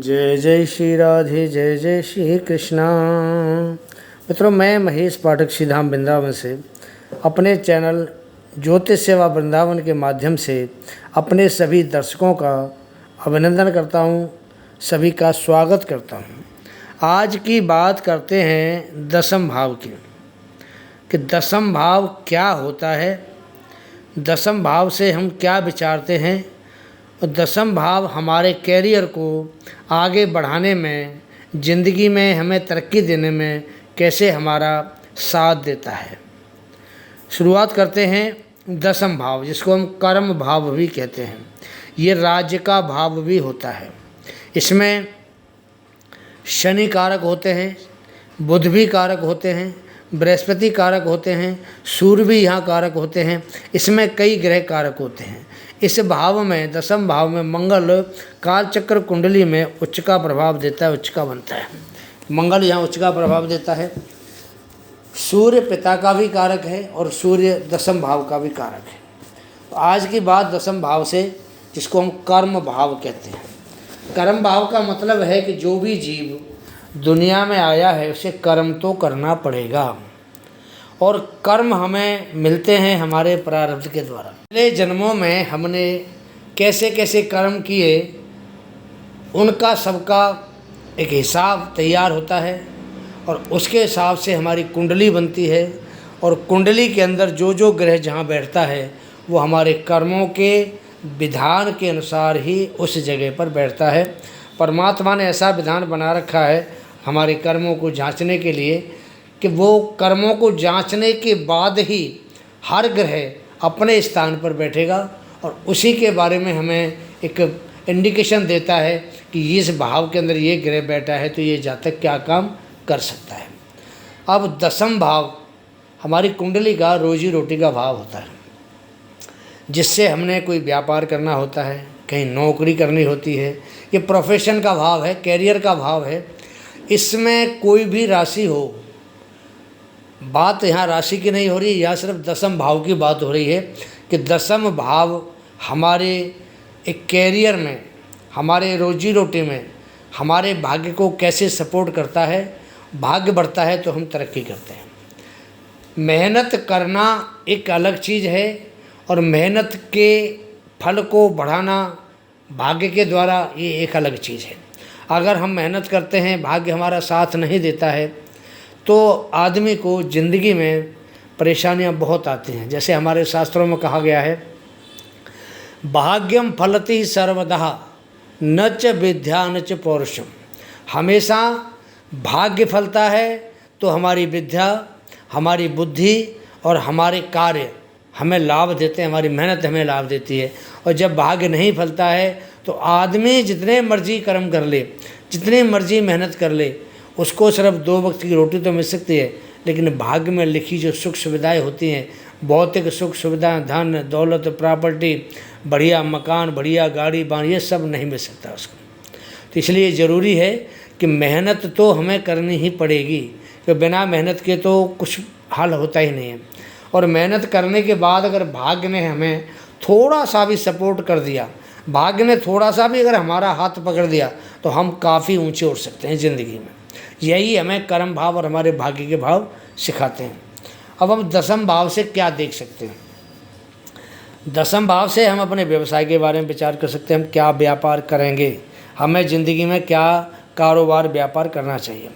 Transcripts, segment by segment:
जय जय श्री राधे, जय जय श्री कृष्णा। मित्रों, मैं महेश पाठक श्रीधाम वृंदावन से अपने चैनल ज्योतिष सेवा वृंदावन के माध्यम से अपने सभी दर्शकों का अभिनंदन करता हूँ, सभी का स्वागत करता हूँ। आज की बात करते हैं दशम भाव की, कि दशम भाव क्या होता है, दशम भाव से हम क्या विचारते हैं और दशम भाव हमारे कैरियर को आगे बढ़ाने में, ज़िंदगी में हमें तरक्की देने में कैसे हमारा साथ देता है। शुरुआत करते हैं दशम भाव, जिसको हम कर्म भाव भी कहते हैं। ये राज्य का भाव भी होता है। इसमें शनि कारक होते हैं, बुध भी कारक होते हैं, बृहस्पति कारक होते हैं, सूर्य भी यहाँ कारक होते हैं। इसमें कई ग्रह कारक होते हैं। इस भाव में, दशम भाव में मंगल कालचक्र कुंडली में उच्च का प्रभाव देता है, उच्च का बनता है। मंगल यहाँ उच्च का प्रभाव देता है। सूर्य पिता का भी कारक है और सूर्य दशम भाव का भी कारक है। तो आज की बात दशम भाव से, जिसको हम कर्म भाव कहते हैं। कर्म भाव का मतलब है कि जो भी जीव दुनिया में आया है उसे कर्म तो करना पड़ेगा, और कर्म हमें मिलते हैं हमारे प्रारब्ध के द्वारा। पिछले जन्मों में हमने कैसे कैसे कर्म किए, उनका सबका एक हिसाब तैयार होता है, और उसके हिसाब से हमारी कुंडली बनती है। और कुंडली के अंदर जो जो ग्रह जहाँ बैठता है वो हमारे कर्मों के विधान के अनुसार ही उस जगह पर बैठता है। परमात्मा ने ऐसा विधान बना रखा है हमारे कर्मों को जांचने के लिए, कि वो कर्मों को जांचने के बाद ही हर ग्रह अपने स्थान पर बैठेगा, और उसी के बारे में हमें एक इंडिकेशन देता है कि इस भाव के अंदर ये ग्रह बैठा है तो ये जातक क्या काम कर सकता है। अब दशम भाव हमारी कुंडली का रोजी रोटी का भाव होता है, जिससे हमने कोई व्यापार करना होता है, कहीं नौकरी करनी होती है। ये प्रोफेशन का भाव है, कैरियर का भाव है। इसमें कोई भी राशि हो, बात यहाँ राशि की नहीं हो रही, यहाँ सिर्फ दशम भाव की बात हो रही है कि दशम भाव हमारे एक कैरियर में, हमारे रोजी रोटी में, हमारे भाग्य को कैसे सपोर्ट करता है। भाग्य बढ़ता है तो हम तरक्की करते हैं। मेहनत करना एक अलग चीज़ है, और मेहनत के फल को बढ़ाना भाग्य के द्वारा ये एक अलग चीज़ है। अगर हम मेहनत करते हैं, भाग्य हमारा साथ नहीं देता है, तो आदमी को ज़िंदगी में परेशानियां बहुत आती हैं। जैसे हमारे शास्त्रों में कहा गया है, भाग्यम फलति सर्वदा न च विद्या न च पौरुषम। हमेशा भाग्य फलता है तो हमारी विद्या, हमारी बुद्धि और हमारे कार्य हमें लाभ देते हैं, हमारी मेहनत हमें लाभ देती है। और जब भाग्य नहीं फलता है तो आदमी जितने मर्जी कर्म कर ले, जितनी मर्जी मेहनत कर ले, उसको सिर्फ 2 वक्त की रोटी तो मिल सकती है, लेकिन भाग्य में लिखी जो सुख सुविधाएं होती हैं, भौतिक सुख सुविधाएं, धन दौलत, प्रॉपर्टी, बढ़िया मकान, बढ़िया गाड़ी बान, ये सब नहीं मिल सकता उसको। तो इसलिए ज़रूरी है कि मेहनत तो हमें करनी ही पड़ेगी, कि बिना मेहनत के तो कुछ हल होता ही नहीं है। और मेहनत करने के बाद अगर भाग्य ने हमें थोड़ा सा भी सपोर्ट कर दिया, भाग्य ने थोड़ा सा भी अगर हमारा हाथ पकड़ दिया, तो हम काफ़ी ऊंचे उठ सकते हैं ज़िंदगी में। यही हमें कर्म भाव और हमारे भाग्य के भाव सिखाते हैं। अब हम दशम भाव से क्या देख सकते हैं। दशम भाव से हम अपने व्यवसाय के बारे में विचार कर सकते हैं। हम क्या व्यापार करेंगे, हमें ज़िंदगी में क्या कारोबार व्यापार करना चाहिए।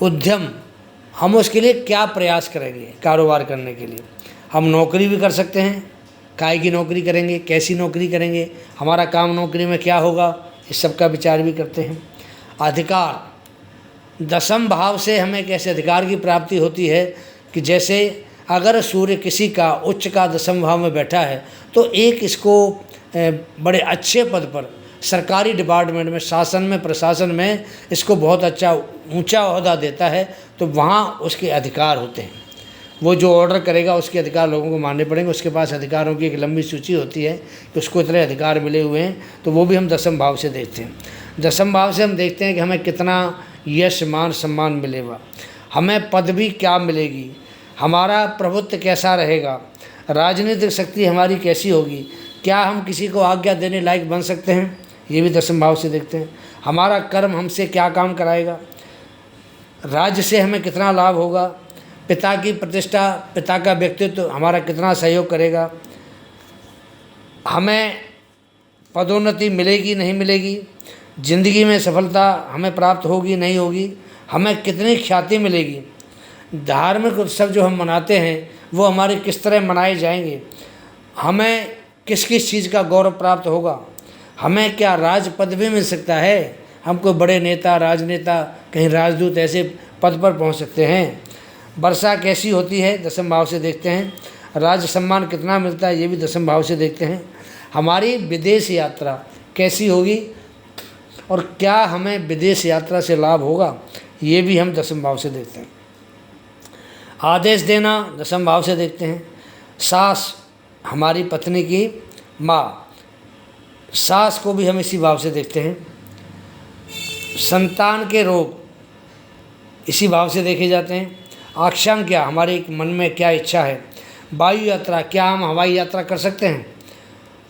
उद्यम, हम उसके लिए क्या प्रयास करेंगे कारोबार करने के लिए। हम नौकरी भी कर सकते हैं, काय की नौकरी करेंगे, कैसी नौकरी करेंगे, हमारा काम नौकरी में क्या होगा, इस सब का विचार भी करते हैं। अधिकार, दशम भाव से हमें कैसे अधिकार की प्राप्ति होती है, कि जैसे अगर सूर्य किसी का उच्च का दशम भाव में बैठा है तो एक इसको बड़े अच्छे पद पर, सरकारी डिपार्टमेंट में, शासन में, प्रशासन में इसको बहुत अच्छा ऊंचा ओहदा देता है। तो वहाँ उसके अधिकार होते हैं। वो जो ऑर्डर करेगा उसके अधिकार लोगों को मानने पड़ेंगे। उसके पास अधिकारों की एक लंबी सूची होती है कि उसको इतने अधिकार मिले हुए हैं। तो वो भी हम दशम भाव से देखते हैं। दशम भाव से हम देखते हैं कि हमें कितना यश मान सम्मान मिलेगा, हमें पदवी क्या मिलेगी, हमारा प्रभुत्व कैसा रहेगा, राजनीतिक शक्ति हमारी कैसी होगी, क्या हम किसी को आज्ञा देने लायक बन सकते हैं, ये भी दशम भाव से देखते हैं। हमारा कर्म हमसे क्या काम कराएगा, राज्य से हमें कितना लाभ होगा, पिता की प्रतिष्ठा, पिता का व्यक्तित्व हमारा कितना सहयोग करेगा, हमें पदोन्नति मिलेगी नहीं मिलेगी, जिंदगी में सफलता हमें प्राप्त होगी नहीं होगी, हमें कितनी ख्याति मिलेगी, धार्मिक उत्सव जो हम मनाते हैं वो हमारे किस तरह मनाए जाएंगे, हमें किस किस चीज़ का गौरव प्राप्त होगा, हमें क्या राज पद भी मिल सकता है, हम कोई बड़े नेता, राजनेता, कहीं राजदूत ऐसे पद पर पहुंच सकते हैं। वर्षा कैसी होती है दशम भाव से देखते हैं, राज सम्मान कितना मिलता है ये भी दशम भाव से देखते हैं। हमारी विदेश यात्रा कैसी होगी और क्या हमें विदेश यात्रा से लाभ होगा ये भी हम दशम भाव से देखते हैं। आदेश देना दशम भाव से देखते हैं। सास हमारी पत्नी की माँ, सास को भी हम इसी भाव से देखते हैं। संतान के रोग इसी भाव से देखे जाते हैं। आकांक्षा हमारे मन में क्या इच्छा है। वायु यात्रा, क्या हम हवाई यात्रा कर सकते हैं।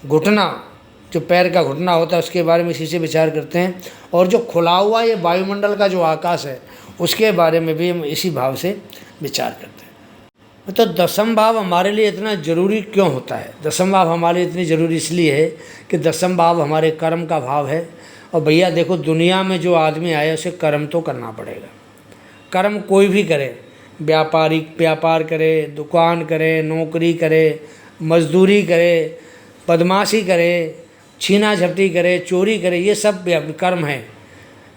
घुटना, जो पैर का घुटना होता है उसके बारे में इसी से विचार करते हैं। और जो खुला हुआ ये वायुमंडल का जो आकाश है उसके बारे में भी हम इसी भाव से विचार करते हैं। तो दशम भाव हमारे लिए इतना ज़रूरी क्यों होता है। दशम भाव हमारे लिए इतनी ज़रूरी इसलिए है कि दशम भाव हमारे कर्म का भाव है। और भैया देखो, दुनिया में जो आदमी आया उसे कर्म तो करना पड़ेगा। कर्म कोई भी करे, व्यापार करे, दुकान करे, नौकरी करे, मजदूरी करे, बदमाशी करे, छीना झपटी करे, चोरी करे, ये सब कर्म है।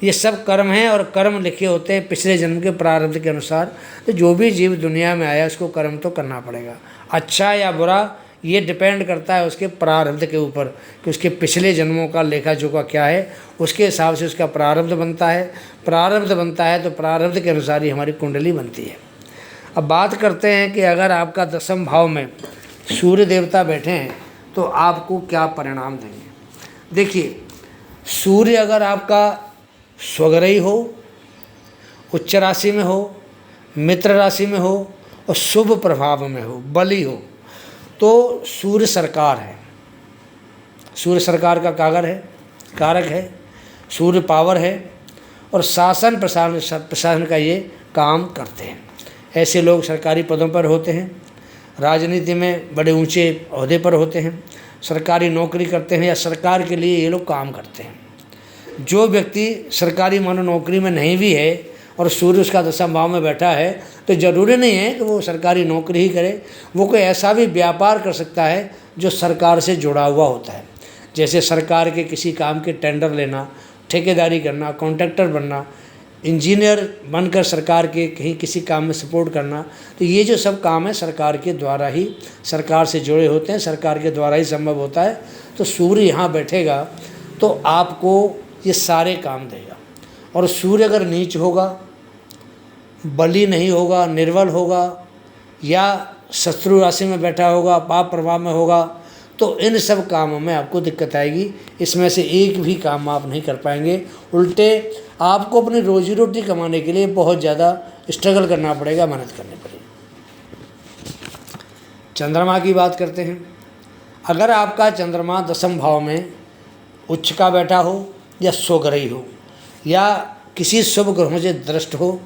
ये सब कर्म हैं और कर्म लिखे होते हैं पिछले जन्म के प्रारब्ध के अनुसार। तो जो भी जीव दुनिया में आया उसको कर्म तो करना पड़ेगा। अच्छा या बुरा ये डिपेंड करता है उसके प्रारब्ध के ऊपर कि उसके पिछले जन्मों का लेखा जोखा क्या है, उसके हिसाब से उसका प्रारब्ध बनता है। प्रारब्ध बनता है तो प्रारब्ध के अनुसार ही हमारी कुंडली बनती है। अब बात करते हैं कि अगर आपका दशम भाव में सूर्य देवता बैठे हैं तो आपको क्या परिणाम देंगे। देखिए, सूर्य अगर आपका स्वग्रही हो, उच्च राशि में हो, मित्र राशि में हो और शुभ प्रभाव में हो, बली हो, तो सूर्य सरकार है। सूर्य सरकार का कारक है। सूर्य पावर है और शासन प्रशासन का ये काम करते हैं। ऐसे लोग सरकारी पदों पर होते हैं, राजनीति में बड़े ऊंचे ओहदे पर होते हैं, सरकारी नौकरी करते हैं या सरकार के लिए ये लोग काम करते हैं। जो व्यक्ति सरकारी मानो नौकरी में नहीं भी है और सूर्य उसका दशम भाव में बैठा है तो ज़रूरी नहीं है कि वो सरकारी नौकरी ही करे। वो कोई ऐसा भी व्यापार कर सकता है जो सरकार से जुड़ा हुआ होता है। जैसे सरकार के किसी काम के टेंडर लेना, ठेकेदारी करना, कॉन्ट्रैक्टर बनना, इंजीनियर बनकर सरकार के कहीं किसी काम में सपोर्ट करना। तो ये जो सब काम है सरकार के द्वारा ही, सरकार से जुड़े होते हैं, सरकार के द्वारा ही संभव होता है। तो सूर्य यहाँ बैठेगा तो आपको ये सारे काम देगा। और सूर्य अगर नीच होगा, बली नहीं होगा, निर्बल होगा या शत्रु राशि में बैठा होगा, पाप प्रभाव में होगा, तो इन सब कामों में आपको दिक्कत आएगी। इसमें से एक भी काम आप नहीं कर पाएंगे। उल्टे आपको अपनी रोजी रोटी कमाने के लिए बहुत ज़्यादा स्ट्रगल करना पड़ेगा, मेहनत करनी पड़ेगी। चंद्रमा की बात करते हैं। अगर आपका चंद्रमा दशम भाव में उच्च का बैठा हो या स्वग्रही हो या किसी शुभ ग्रहों से दृष्ट हो,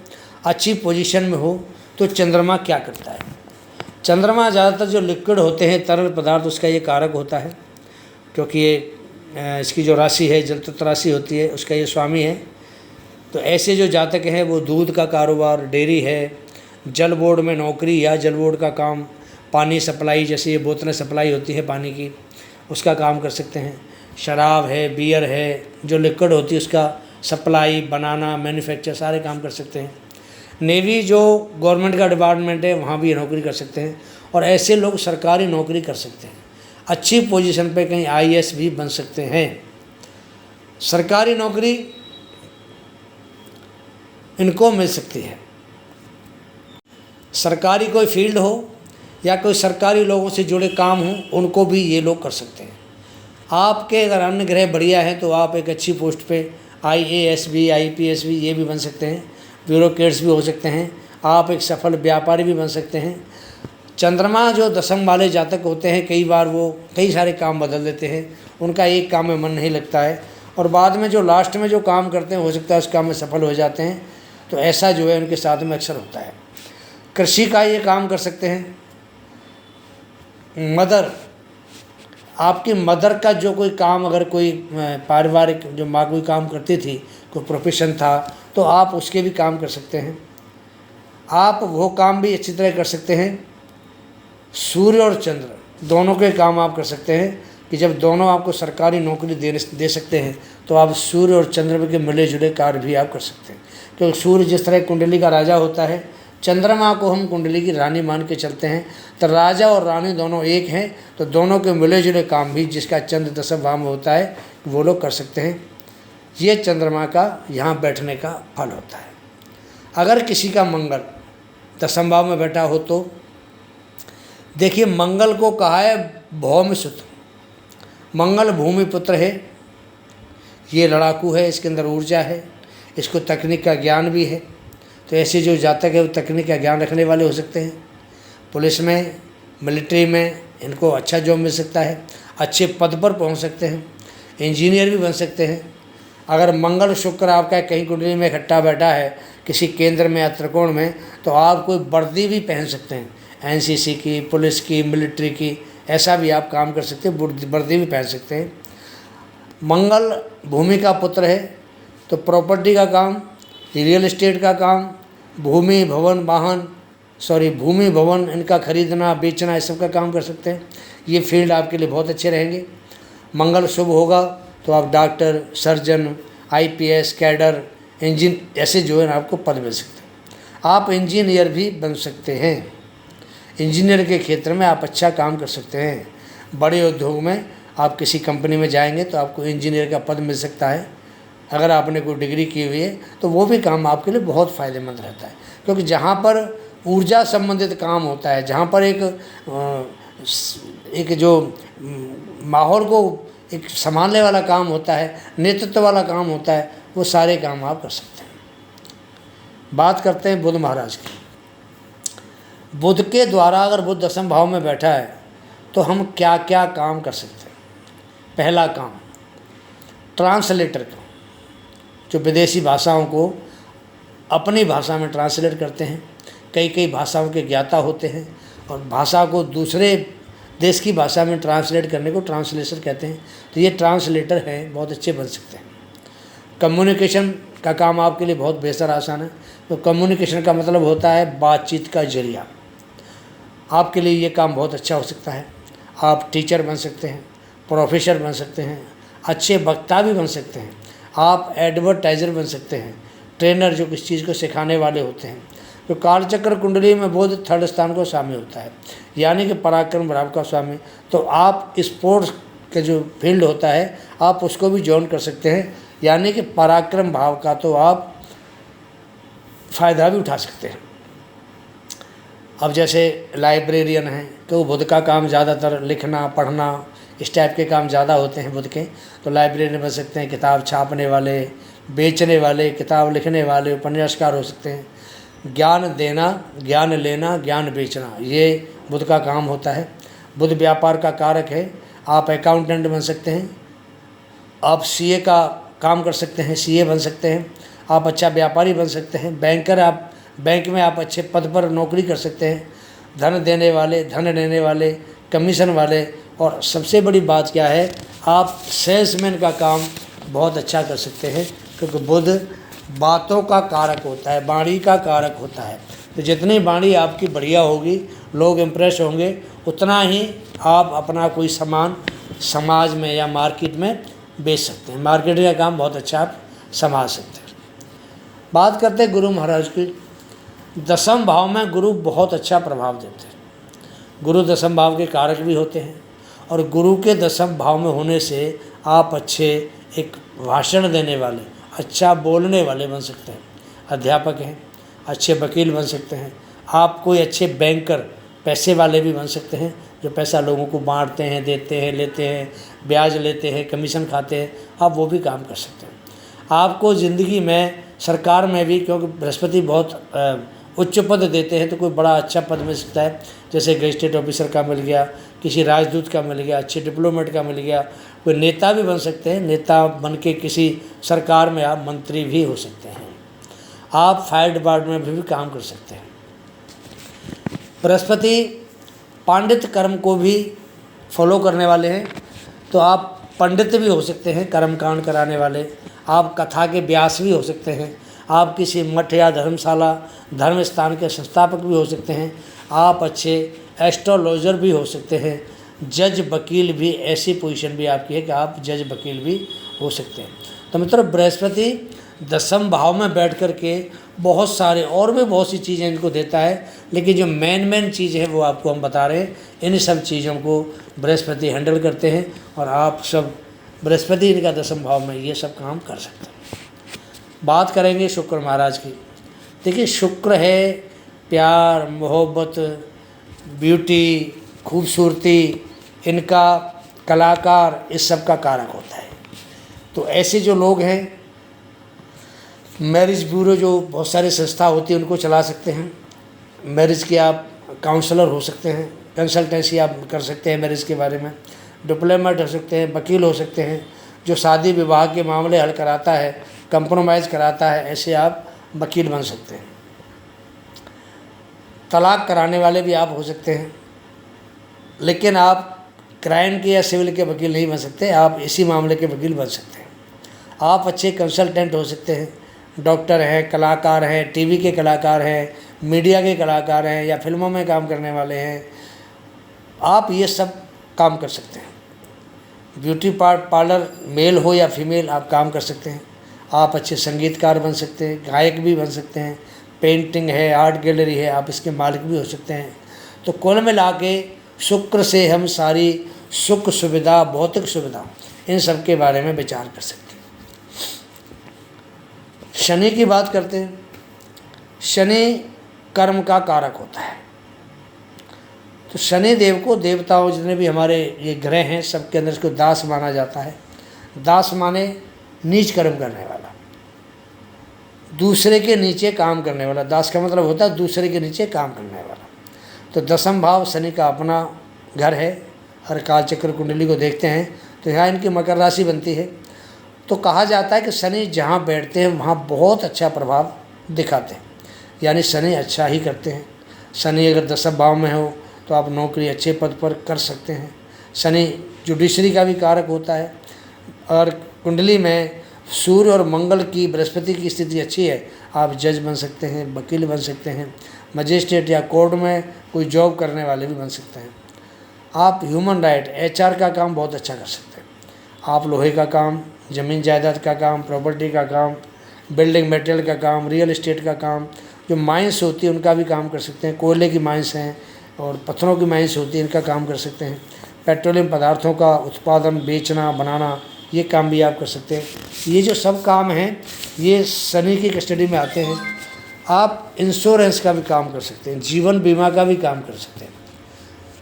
अच्छी पोजीशन में हो, तो चंद्रमा क्या करता है। चंद्रमा ज़्यादातर जो लिक्विड होते हैं, तरल पदार्थ, उसका ये कारक होता है। क्योंकि ये इसकी जो राशि है जल तत्व राशि होती है, उसका ये स्वामी है। तो ऐसे जो जातक हैं वो दूध का कारोबार, डेयरी है, जल बोर्ड में नौकरी या जल बोर्ड का काम, पानी सप्लाई, जैसे ये बोतलें सप्लाई होती है पानी की, उसका काम कर सकते हैं। शराब है, बियर है, जो लिक्विड होती है उसका सप्लाई, बनाना, मैन्युफैक्चर, सारे काम कर सकते हैं। नेवी जो गवर्नमेंट का डिपार्टमेंट है वहाँ भी नौकरी कर सकते हैं। और ऐसे लोग सरकारी नौकरी कर सकते हैं, अच्छी पोजीशन पे कहीं IAS भी बन सकते हैं। सरकारी नौकरी इनको मिल सकती है। सरकारी कोई फील्ड हो या कोई सरकारी लोगों से जुड़े काम हो, उनको भी ये लोग कर सकते हैं। आपके अगर अन्य ग्रह बढ़िया हैं तो आप एक अच्छी पोस्ट पे IAS भी, IPS भी, ये भी बन सकते हैं, ब्यूरोक्रेट्स भी हो सकते हैं, आप एक सफल व्यापारी भी बन सकते हैं। चंद्रमा जो दशम वाले जातक होते हैं, कई बार वो कई सारे काम बदल देते हैं, उनका एक काम में मन नहीं लगता है और बाद में जो लास्ट में जो काम करते हैं हो सकता है उस काम में सफल हो जाते हैं। तो ऐसा जो है उनके साथ में अक्सर होता है। कृषि का ये काम कर सकते हैं। मदर, आपकी मदर का जो कोई काम, अगर कोई पारिवारिक जो माँ कोई काम करती थी, कोई प्रोफेशन था, तो आप उसके भी काम कर सकते हैं। आप वो काम भी अच्छी तरह कर सकते हैं। सूर्य और चंद्र दोनों के काम आप कर सकते हैं कि जब दोनों आपको सरकारी नौकरी दे सकते हैं तो आप सूर्य और चंद्रमा के मिले जुले कार्य भी आप कर सकते हैं। क्योंकि सूर्य जिस तरह कुंडली का राजा होता है, चंद्रमा को हम कुंडली की रानी मान के चलते हैं, तो राजा और रानी दोनों एक हैं। तो दोनों के मिले जुले काम भी जिसका चंद्र दशम भाव में होता है वो लोग कर सकते हैं। ये चंद्रमा का यहाँ बैठने का फल होता है। अगर किसी का मंगल दशम भाव में बैठा हो तो देखिए, मंगल को कहा है भौम सुत। मंगल भूमि पुत्र है, ये लड़ाकू है, इसके अंदर ऊर्जा है, इसको तकनीक का ज्ञान भी है। तो ऐसे जो जातक है वो तकनीक का ज्ञान रखने वाले हो सकते हैं। पुलिस में, मिलिट्री में इनको अच्छा जॉब मिल सकता है, अच्छे पद पर पहुंच सकते हैं, इंजीनियर भी बन सकते हैं। अगर मंगल शुक्र आपका कहीं कुंडली में इकट्ठा बैठा है किसी केंद्र में या त्रिकोण में, तो आप कोई वर्दी भी पहन सकते हैं, एनसीसी की, पुलिस की, मिलिट्री की, ऐसा भी आप काम कर सकते हैं, वर्दी भी पहन सकते हैं। मंगल भूमि का पुत्र है तो प्रॉपर्टी का काम, रियल एस्टेट का काम, भूमि भवन इनका खरीदना बेचना, इस सब का काम कर सकते हैं। ये फील्ड आपके लिए बहुत अच्छे रहेंगे। मंगल शुभ होगा तो आप डॉक्टर, सर्जन, आईपीएस, कैडर, ऐसे जो है ना आपको पद मिल सकते हैं। आप इंजीनियर भी बन सकते हैं। इंजीनियर के क्षेत्र में आप अच्छा काम कर सकते हैं। बड़े उद्योग में आप किसी कंपनी में जाएंगे तो आपको इंजीनियर का पद मिल सकता है। अगर आपने कोई डिग्री की हुई है तो वो भी काम आपके लिए बहुत फ़ायदेमंद रहता है। क्योंकि जहाँ पर ऊर्जा संबंधित काम होता है, जहाँ पर एक जो माहौल को एक संभालने वाला काम होता है, नेतृत्व वाला काम होता है, वो सारे काम आप कर सकते हैं। बात करते हैं बुध महाराज की। बुध के द्वारा अगर बुध दशम भाव में बैठा है तो हम क्या क्या काम कर सकते हैं। पहला काम, ट्रांसलेटर का, जो विदेशी भाषाओं को अपनी भाषा में ट्रांसलेट करते हैं। कई भाषाओं के ज्ञाता होते हैं और भाषा को दूसरे देश की भाषा में ट्रांसलेट करने को ट्रांसलेशन कहते हैं। तो ये ट्रांसलेटर हैं, बहुत अच्छे बन सकते हैं। कम्युनिकेशन का काम आपके लिए बहुत बेहतर आसान है। तो कम्युनिकेशन का मतलब होता है बातचीत का जरिया। आपके लिए ये काम बहुत अच्छा हो सकता है। आप टीचर बन सकते हैं, प्रोफेसर बन सकते हैं, अच्छे वक्ता भी बन सकते हैं, आप एडवर्टाइज़र बन सकते हैं, ट्रेनर जो किसी चीज़ को सिखाने वाले होते हैं। तो कालचक्र कुंडली में बुध 3rd स्थान को स्वामी होता है, यानी कि पराक्रम भाव का स्वामी। तो आप स्पोर्ट्स का जो फील्ड होता है आप उसको भी ज्वाइन कर सकते हैं, यानी कि पराक्रम भाव का तो आप फ़ायदा भी उठा सकते हैं। अब जैसे लाइब्रेरियन हैं तो बुध का काम ज़्यादातर लिखना, पढ़ना, इस टाइप के काम ज़्यादा होते हैं बुध के। तो लाइब्रेरियन बन सकते हैं, किताब छापने वाले, बेचने वाले, किताब लिखने वाले, उपन्यासकार हो सकते हैं। ज्ञान देना, ज्ञान लेना, ज्ञान बेचना, ये बुध का काम होता है। बुध व्यापार का कारक है। आप अकाउंटेंट बन सकते हैं, आप सीए का काम कर सकते हैं, सीए बन सकते हैं, आप अच्छा व्यापारी बन सकते हैं, बैंकर, आप बैंक में आप अच्छे पद पर नौकरी कर सकते हैं। धन देने वाले, धन लेने वाले, कमीशन वाले, और सबसे बड़ी बात क्या है, आप सेल्समैन का काम बहुत अच्छा कर सकते हैं। क्योंकि बुध बातों का कारक होता है, वाणी का कारक होता है। तो जितनी वाणी आपकी बढ़िया होगी, लोग इम्प्रेस होंगे, उतना ही आप अपना कोई सामान समाज में या मार्केट में बेच सकते हैं। मार्केटिंग का काम बहुत अच्छा आप संभाल सकते हैं। बात करते हैं गुरु महाराज की। दशम भाव में गुरु बहुत अच्छा प्रभाव देते हैं। गुरु दशम भाव के कारक भी होते हैं और गुरु के दशम भाव में होने से आप अच्छे एक भाषण देने वाले, अच्छा बोलने वाले बन सकते हैं। अध्यापक हैं, अच्छे वकील बन सकते हैं। आप कोई अच्छे बैंकर, पैसे वाले भी बन सकते हैं, जो पैसा लोगों को बांटते हैं, देते हैं, लेते हैं, ब्याज लेते हैं, कमीशन खाते हैं, आप वो भी काम कर सकते हैं। आपको ज़िंदगी में, सरकार में भी, क्योंकि बृहस्पति बहुत उच्च पद देते हैं, तो कोई बड़ा अच्छा पद मिल सकता है। जैसे गेजेटेड ऑफिसर का मिल गया, किसी राजदूत का मिल गया, अच्छे डिप्लोमेट का मिल गया, कोई नेता भी बन सकते हैं, नेता बन के किसी सरकार में आप मंत्री भी हो सकते हैं, आप फायर डिपार्टमेंट में भी काम कर सकते हैं। बृहस्पति पांडित कर्म को भी फॉलो करने वाले हैं, तो आप पंडित भी हो सकते हैं, कर्मकांड कराने वाले, आप कथा के व्यास भी हो सकते हैं, आप किसी मठ या धर्मशाला धर्म स्थान के संस्थापक भी हो सकते हैं, आप अच्छे एस्ट्रोलॉजर भी हो सकते हैं, जज वकील भी, ऐसी पोजीशन भी आपकी है कि आप जज वकील भी हो सकते हैं। तो मतलब बृहस्पति दसम भाव में बैठ कर के बहुत सारे और भी बहुत सी चीज़ें इनको देता है, लेकिन जो मेन चीज़ है वो आपको हम बता रहे हैं। इन सब चीज़ों को बृहस्पति हैंडल करते हैं और आप सब बृहस्पति इनका दसम भाव में ये सब काम कर सकते हैं। बात करेंगे शुक्र महाराज की। देखिए, शुक्र है प्यार, मोहब्बत, ब्यूटी, खूबसूरती, इनका कलाकार, इस सब का कारक होता है। तो ऐसे जो लोग हैं, मैरिज ब्यूरो जो बहुत सारी संस्था होती है उनको चला सकते हैं, मैरिज के आप काउंसलर हो सकते हैं, कंसल्टेंसी आप कर सकते हैं मैरिज के बारे में, डिप्लोमेट हो सकते हैं, वकील हो सकते हैं, जो शादी विवाह के मामले हल कराता है, कंप्रोमाइज़ कराता है, ऐसे आप वकील बन सकते हैं। तलाक कराने वाले भी आप हो सकते हैं, लेकिन आप क्राइम के या सिविल के वकील नहीं बन सकते, आप इसी मामले के वकील बन सकते हैं। आप अच्छे कंसल्टेंट हो सकते हैं, डॉक्टर हैं, कलाकार हैं, टीवी के कलाकार हैं, मीडिया के कलाकार हैं, या फिल्मों में काम करने वाले हैं, आप ये सब काम कर सकते हैं। ब्यूटी पार्लर मेल हो या फीमेल, आप काम कर सकते हैं। आप अच्छे संगीतकार बन सकते हैं, गायक भी बन सकते हैं, पेंटिंग है, आर्ट गैलरी है, आप इसके मालिक भी हो सकते हैं। तो कुल मिला के शुक्र से हम सारी सुख सुविधा, भौतिक सुविधा, इन सब के बारे में विचार कर सकते हैं। शनि की बात करते हैं। शनि कर्म का कारक होता है, तो शनि देव को देवताओं जितने भी हमारे ये ग्रह हैं सबके अंदर इसको दास माना जाता है। दास माने नीच कर्म करने वाला, दूसरे के नीचे काम करने वाला। दास का मतलब होता है दूसरे के नीचे काम करने वाला। तो दसम भाव शनि का अपना घर है। हर काल चक्र कुंडली को देखते हैं तो यहाँ इनकी मकर राशि बनती है। तो कहा जाता है कि शनि जहाँ बैठते हैं वहाँ बहुत अच्छा प्रभाव दिखाते हैं, यानी शनि अच्छा ही करते हैं। शनि अगर दसम भाव में हो तो आप नौकरी अच्छे पद पर कर सकते हैं। शनि जुडिशरी का भी कारक होता है, और कुंडली में सूर्य और मंगल की, बृहस्पति की स्थिति अच्छी है, आप जज बन सकते हैं, वकील बन सकते हैं, मजिस्ट्रेट या कोर्ट में कोई जॉब करने वाले भी बन सकते हैं। आप ह्यूमन राइट, एचआर का काम बहुत अच्छा कर सकते हैं। आप लोहे का काम, ज़मीन जायदाद का काम, प्रॉपर्टी का काम, बिल्डिंग मटेरियल का काम, रियल एस्टेट का काम, जो माइंस होती है उनका भी काम कर सकते हैं। कोयले की माइंस हैं और पत्थरों की माइंस होती है, इनका काम कर सकते हैं। पेट्रोलियम पदार्थों का उत्पादन, बेचना, बनाना, ये काम भी आप कर सकते हैं। ये जो सब काम हैं ये शनि की कस्टडी में आते हैं। आप इंश्योरेंस का भी काम कर सकते हैं, जीवन बीमा का भी काम कर सकते हैं,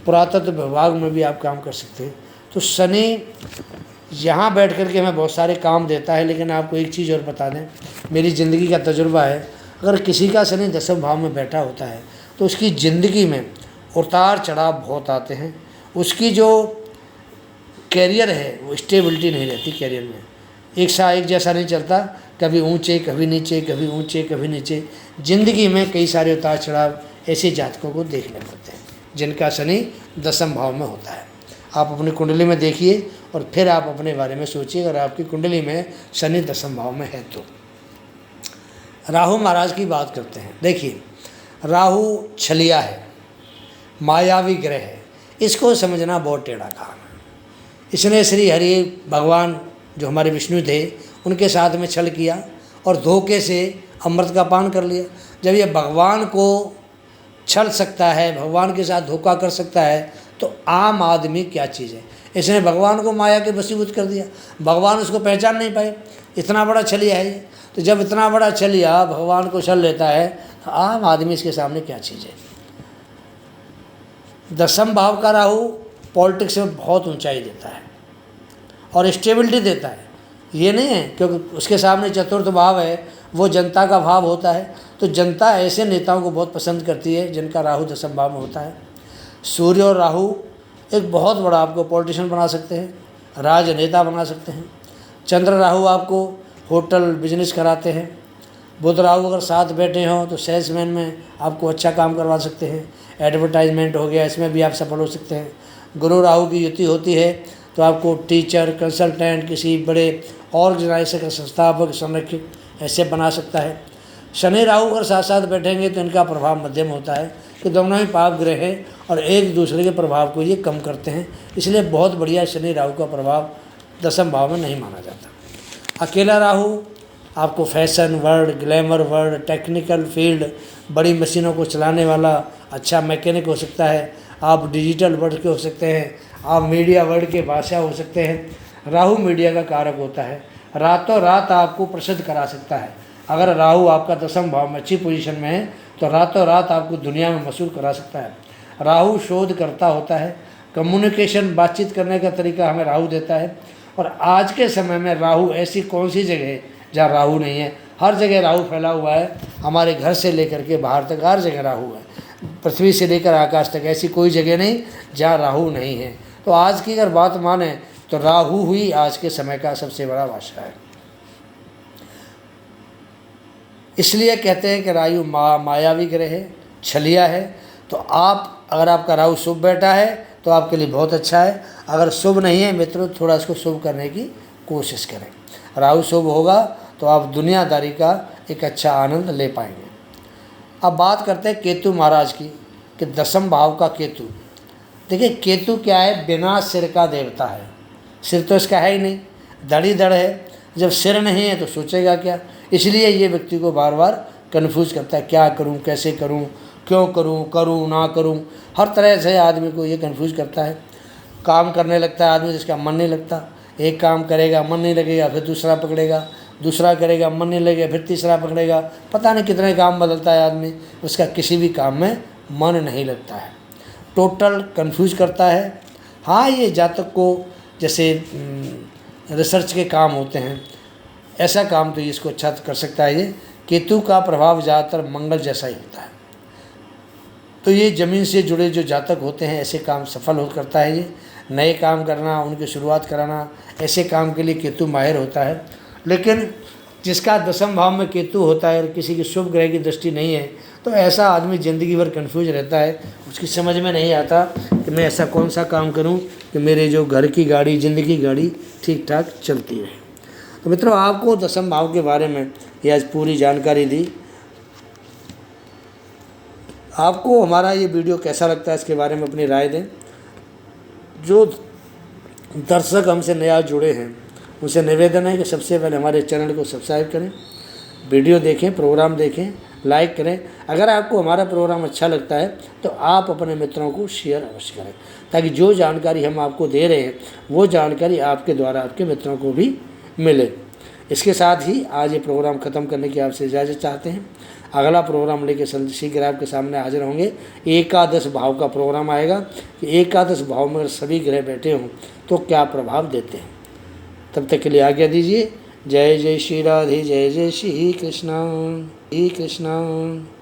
पुरातत्व विभाग में भी आप काम कर सकते हैं। तो शनि यहाँ बैठ कर के हमें बहुत सारे काम देता है। लेकिन आपको एक चीज़ और बता दें, मेरी ज़िंदगी का तजुर्बा है, अगर किसी का शनि दसम भाव में बैठा होता है तो उसकी ज़िंदगी में उतार चढ़ाव बहुत आते हैं। उसकी जो कैरियर है वो स्टेबिलिटी नहीं रहती। कैरियर में एक जैसा नहीं चलता, कभी ऊंचे कभी नीचे, कभी ऊंचे कभी नीचे। ज़िंदगी में कई सारे उतार चढ़ाव ऐसे जातकों को देखने पड़ते हैं जिनका शनि दसम भाव में होता है। आप अपनी कुंडली में देखिए और फिर आप अपने बारे में सोचिए, अगर आपकी कुंडली में शनि दसम भाव में है तो। राहु महाराज की बात करते हैं। देखिए, राहु छलिया है, मायावी ग्रह है, इसको समझना बहुत टेढ़ा काम है। इसने श्री हरि भगवान जो हमारे विष्णु थे उनके साथ में छल किया और धोखे से अमृत का पान कर लिया। जब ये भगवान को छल सकता है, भगवान के साथ धोखा कर सकता है, तो आम आदमी क्या चीज़ है। इसने भगवान को माया के वशीभूत कर दिया, भगवान उसको पहचान नहीं पाए, इतना बड़ा छलिया है ये। तो जब इतना बड़ा छलिया भगवान को छल लेता है तो आम आदमी इसके सामने क्या चीज़ है। दसम भाव का राहु पॉलिटिक्स में बहुत ऊंचाई देता है और स्टेबिलिटी देता है। ये नहीं है क्योंकि उसके सामने चतुर्थ भाव है, वो जनता का भाव होता है। तो जनता ऐसे नेताओं को बहुत पसंद करती है जिनका राहु दसम भाव में होता है। सूर्य और राहु एक बहुत बड़ा आपको पॉलिटिशियन बना सकते हैं। राजनेता बना सकते हैं। चंद्र राहु आपको होटल बिजनेस कराते हैं। बुध राहु अगर साथ बैठे हों तो सेल्समैन में आपको अच्छा काम करवा सकते हैं। एडवर्टाइजमेंट हो गया, इसमें भी आप सफल हो सकते हैं। गुरु राहु की युति होती है तो आपको टीचर, कंसल्टेंट, किसी बड़े ऑर्गेनाइजेशन का संस्थापक, संरक्षक ऐसे बना सकता है। शनि राहु अगर साथ साथ बैठेंगे तो इनका प्रभाव मध्यम होता है कि दोनों ही पाप ग्रह हैं और एक दूसरे के प्रभाव को ये कम करते हैं, इसलिए बहुत बढ़िया शनि राहु का प्रभाव दसम भाव में नहीं माना जाता। अकेला राहु आपको fashion world, glamour world, technical field, बड़ी मशीनों को चलाने वाला अच्छा मैकेनिक हो सकता है। आप डिजिटल वर्ल्ड के हो सकते हैं, आप मीडिया वर्ल्ड के बादशाह हो सकते हैं। राहु मीडिया का कारक होता है, रातों रात आपको प्रसिद्ध करा सकता है। अगर राहु आपका दसम भाव में अच्छी पोजीशन में है तो रातों रात आपको दुनिया में मशहूर करा सकता है। राहु शोधकर्ता होता है, कम्युनिकेशन, बातचीत करने का तरीका हमें राहु देता है। और आज के समय में राहु ऐसी कौन सी जगह है जहाँ राहु नहीं है? हर जगह राहु फैला हुआ है। हमारे घर से लेकर के बाहर तक हर जगह राहु है। पृथ्वी से लेकर आकाश तक ऐसी कोई जगह नहीं जहाँ राहु नहीं है। तो आज की अगर बात माने तो राहु ही आज के समय का सबसे बड़ा बादशाह है। इसलिए कहते हैं कि राहु मायावी ग्रह है, छलिया है। तो आप अगर आपका राहु शुभ बैठा है तो आपके लिए बहुत अच्छा है। अगर शुभ नहीं है मित्रों, थोड़ा इसको शुभ करने की कोशिश करें। राहु शुभ होगा तो आप दुनियादारी का एक अच्छा आनंद ले पाएंगे। अब बात करते हैं केतु महाराज की, कि दसम भाव का केतु। देखिए केतु क्या है? बिना सिर का देवता है। सिर तो इसका है ही नहीं, धड़ ही धड़ है। जब सिर नहीं है तो सोचेगा क्या? इसलिए ये व्यक्ति को बार बार कन्फ्यूज करता है, क्या करूं, कैसे करूं, क्यों करूं, करूं ना करूं। हर तरह से आदमी को ये कन्फ्यूज करता है। काम करने लगता है आदमी जिसका मन नहीं लगता। एक काम करेगा, मन नहीं लगेगा, फिर दूसरा पकड़ेगा, दूसरा करेगा, मन नहीं लगेगा, फिर तीसरा पकड़ेगा। पता नहीं कितने काम बदलता है आदमी, उसका किसी भी काम में मन नहीं लगता है। टोटल कंफ्यूज करता है। हाँ, ये जातक को जैसे रिसर्च के काम होते हैं, ऐसा काम तो इसको अच्छा कर सकता है। ये केतु का प्रभाव ज़्यादातर मंगल जैसा ही होता है। तो ये ज़मीन से जुड़े जो जातक होते हैं ऐसे काम सफल हो करता है। ये नए काम करना, उनकी शुरुआत कराना, ऐसे काम के लिए केतु माहिर होता है। लेकिन जिसका दसम भाव में केतु होता है और किसी की शुभ ग्रह की दृष्टि नहीं है तो ऐसा आदमी ज़िंदगी भर कन्फ्यूज रहता है। उसकी समझ में नहीं आता कि मैं ऐसा कौन सा काम करूं कि मेरे जो घर की गाड़ी, ज़िंदगी की गाड़ी ठीक ठाक चलती रहे। तो मित्रों, आपको दसम भाव के बारे में ये आज पूरी जानकारी दी। आपको हमारा ये वीडियो कैसा लगता है इसके बारे में अपनी राय दें। जो दर्शक हमसे नया जुड़े हैं उनसे निवेदन है कि सबसे पहले हमारे चैनल को सब्सक्राइब करें, वीडियो देखें, प्रोग्राम देखें, लाइक करें। अगर आपको हमारा प्रोग्राम अच्छा लगता है तो आप अपने मित्रों को शेयर अवश्य करें, ताकि जो जानकारी हम आपको दे रहे हैं वो जानकारी आपके द्वारा आपके मित्रों को भी मिले। इसके साथ ही आज ये प्रोग्राम ख़त्म करने की आपसे इजाज़त चाहते हैं। अगला प्रोग्राम लेकर शीघ्र आपके सामने हाजिर होंगे। एकादश भाव का प्रोग्राम आएगा कि एकादश भाव में अगर सभी ग्रह बैठे हों तो क्या प्रभाव देते हैं। तब तक के लिए आज्ञा दीजिए। जय जय श्री राधे, जय जय श्री कृष्णा, श्री कृष्णा,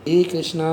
श्री कृष्णा।